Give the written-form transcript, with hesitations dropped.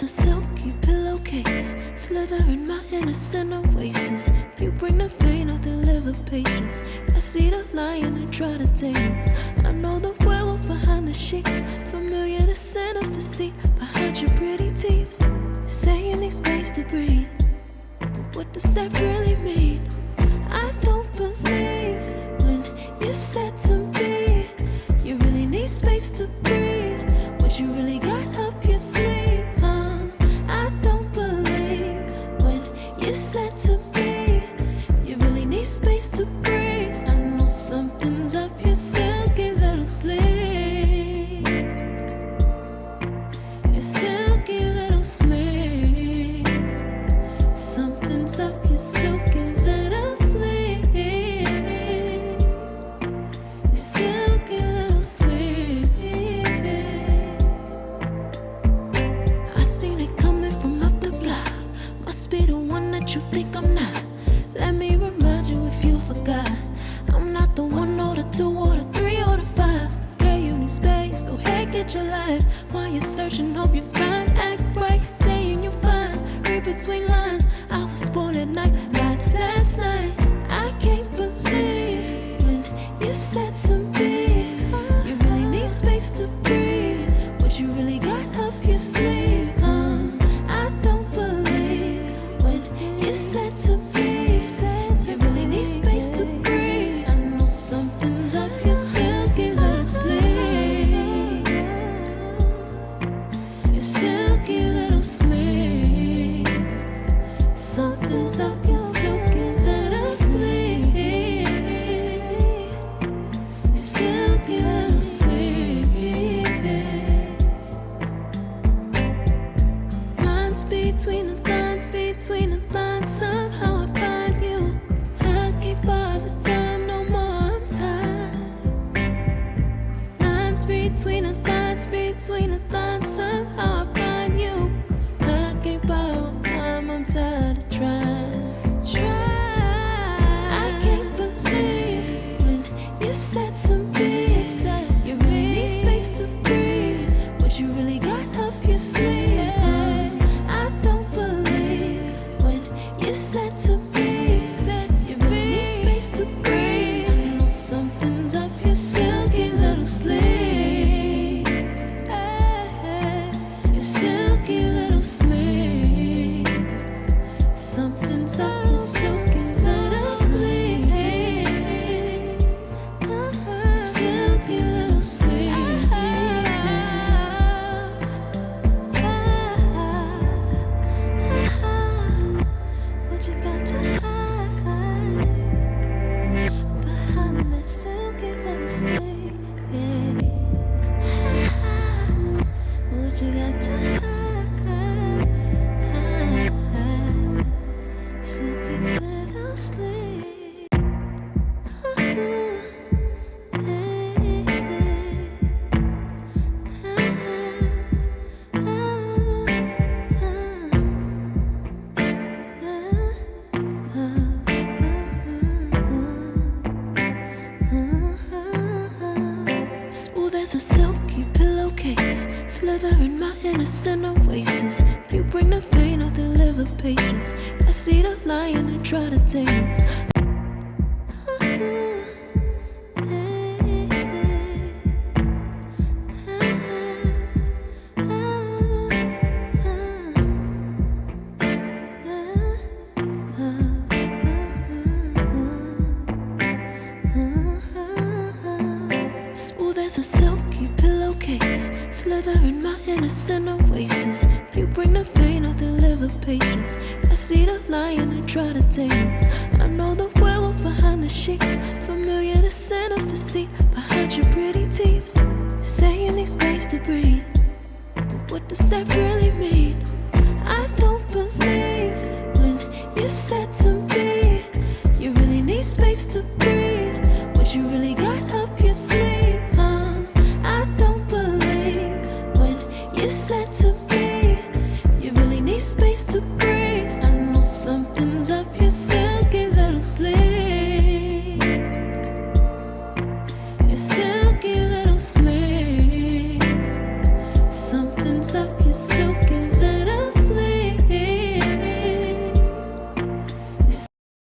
a silky pillowcase, slither in my innocent oasis. If you bring the pain, I'll deliver patience. I see the lion and try to tame him. I know the werewolf behind the sheep, familiar the scent of deceit behind your pretty teeth. Saying need space to breathe, but what does that really mean? I don't believe when you said to me you really need space to breathe. What you really got up your sleeve, huh? I don't believe when you said to me you really need space to breathe. I know something's up your silky little sleeve, your silky little sleeve. Something's up your silky little sleeve, your silky little sleeve. I seen it coming from up the block. Must be the one that you think I'm not. Let me remind you if you forgot, I'm not the one or the two or the three or the five. Yeah, you need space, go ahead, get your life. While you're searching, hope you find, act right, saying you're fine. Read between lines, I was born at night, not last night. I can't believe when you said to me you really need space to breathe. What you really got up your sleeve, I don't believe when you said to me you really need space to breathe. I know something's up your silky little sleeve, your silky little sleeve. Something's up your silky little sleeve, silky little sleeve. Lines between the lines, between the lines, somehow I find you. I can't bother time, no more time. Lines between the lines, between the lines, somehow I find you. I can't borrow time, I'm tired of trying. I can't believe when you said to me you really need space to breathe. What you really got up your sleeve, I don't believe when you said to me you really need space to breathe. I know something's up your silky little sleeve, your silky little sleeve. Something's up your silky little sleeve, silky little sleeve. What you got to hide behind that silky little sleeve? What you got to hide, silky little sleeve. Smooth as a silky pillowcase, slither in my innocent oasis. If you bring the pain, I'll deliver patience. I see the lion and try to tame him. Smooth as a silky pillowcase, slither in my innocent oasis. If you bring the pain, I'll deliver patience. I see the lion and try to tame him. I know the werewolf behind the sheep, familiar the scent of deceit behind your pretty teeth. Saying need space to breathe, but what does that really mean? I don't believe when you said to me you really need space to breathe. What you really got up your sleeve, I don't believe when you said to me you really need space to breathe. I know something's up your silky little sleeve, your silky little sleeve. Something's up